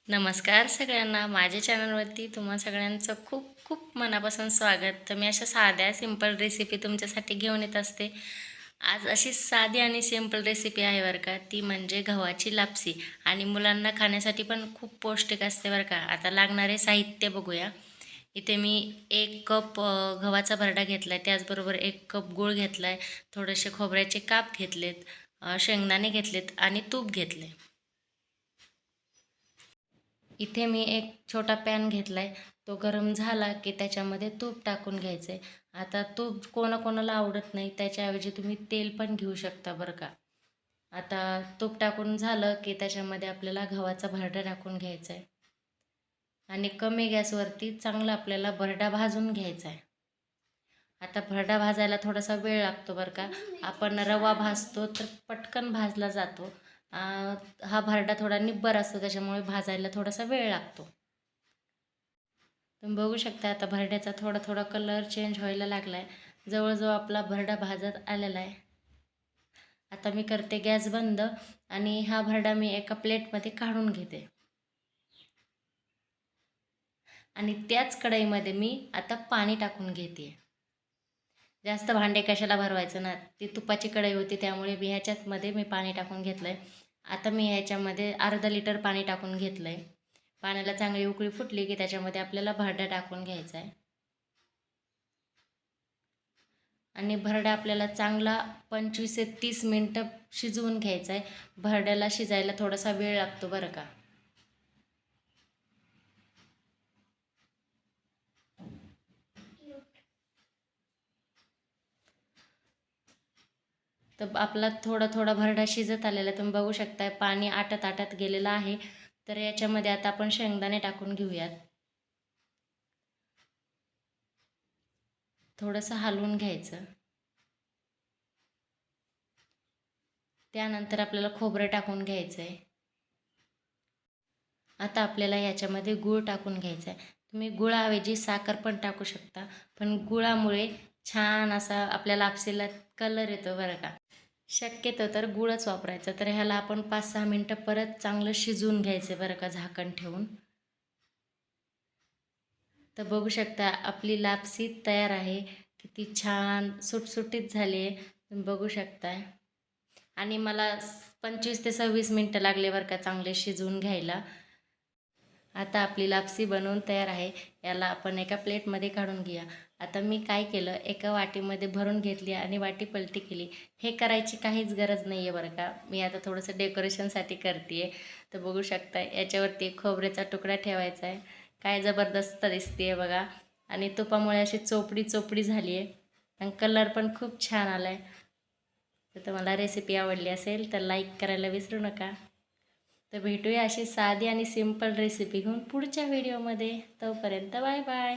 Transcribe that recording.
नमस्कार सगळ्यांना. माझ्या चॅनलवरती तुम्हा सगळ्यांचं खूप खूप मनापासून स्वागत. तर मी अशा साध्या सिंपल रेसिपी तुमच्यासाठी घेऊन येत असते. आज अशी साधी आणि सिंपल रेसिपी आहे बरं का, ती म्हणजे गव्हाची लापसी. आणि मुलांना खाण्यासाठी पण खूप पौष्टिक असते बरं का. आता लागणारे साहित्य बघूया. इथे मी 1 कप गव्हाचा भरडा घेतला आहे, त्याचबरोबर 1 कप गूळ घेतला आहे, थोडेसे खोबऱ्याचे काप घेतलेत, शेंगदाणे घेतलेत आणि तूप घेतले. इथे मी एक छोटा पॅन घेतला आहे. तो गरम झाला की त्याच्यामध्ये तूप टाकून घ्यायचं आहे. आता तूप कोणाकोणाला आवडत नाही, त्याच्याऐवजी तुम्ही तेल पण घेऊ शकता बरं का. आता तूप टाकून झालं की त्याच्यामध्ये आपल्याला गव्हाचा भरडा टाकून घ्यायचा आहे आणि कमी गॅसवरती चांगला आपल्याला भरडा भाजून घ्यायचा आहे. आता भरडा भाजायला थोडासा वेळ लागतो बरं का. आपण रवा भाजतो तर पटकन भाजला जातो. हा भरडा थोडा निब्बर असतो, त्याच्यामुळे भाजायला थोडासा वेळ लागतो. तुम्ही बघू शकता आता भरड्याचा थोडा थोडा कलर चेंज व्हायला लागला आहे. जवळजवळ आपला भरडा भाजत आलेला आहे. आता मी करते गॅस बंद आणि हा भरडा मी एका प्लेटमध्ये काढून घेते. आणि त्याच कढईमध्ये मी आता पाणी टाकून घेते. जास्त भांडे कशाला भरवायचं ना, ती तुपाची कढई होती त्यामुळे मी ह्याच्यामध्ये पाणी टाकून घेतलं आहे. आता मी ह्याच्यामध्ये अर्धा लिटर पाणी टाकून घेतलं आहे. पाण्याला चांगली उकळी फुटली की त्याच्यामध्ये आपल्याला भरडा टाकून घ्यायचा आहे. आणि भरडा आपल्याला चांगला 25 ते 30 मिनटं शिजवून घ्यायचा आहे. भरड्याला शिजायला थोडासा वेळ लागतो बरं का. तर आपला थोडा थोडा भरडा शिजत आलेला तुम्ही बघू शकताय. पाणी आटत आटत गेलेलं आहे. तर याच्यामध्ये आता आपण शेंगदाणे टाकून घेऊयात. थोडंसं हलवून घ्यायचं. त्यानंतर आपल्याला खोबरं टाकून घ्यायचं आहे. आता आपल्याला याच्यामध्ये गूळ टाकून घ्यायचा आहे. तुम्ही गुळाऐवजी साखर पण टाकू शकता, पण गुळामुळे छान असा आपल्या लापसीला कलर येतो बरं का. शक्यतो तर गुळच वापरायचा. तर ह्याला आपण 5-6 मिनटं परत चांगलं शिजवून घ्यायचं बरं का, झाकण ठेवून. तर बघू शकता आपली लापसी तयार आहे. किती छान सुटसुटीत झाली आहे, तुम्ही बघू शकताय. आणि मला 25 ते 26 मिनटं लागले बरं का चांगले शिजवून घ्यायला. आता आपली लापसी बनवून तयार आहे. याला आपण एका प्लेटमध्ये काढून घेऊया. आता मी काय केलं, एका वाटीमध्ये भरून घेतली आणि वाटी पलटी केली. हे करायची काहीच गरज नाही आहे बरं का. मी आता थोडंसं डेकोरेशनसाठी करते आहे. तर बघू शकता याच्यावरती खोबऱ्याचा तुकडा ठेवायचा आहे. काय जबरदस्त दिसते आहे बघा. आणि तुपामुळे अशी चोपडी चोपडी झाली आहे आणि कलर पण खूप छान आला आहे. तर तुम्हाला रेसिपी आवडली असेल तर लाईक करायला विसरू नका. तर भेटूया अशी साधी आणि सिंपल रेसिपी घेऊन पुढच्या व्हिडिओमध्ये. तोपर्यंत बाय बाय.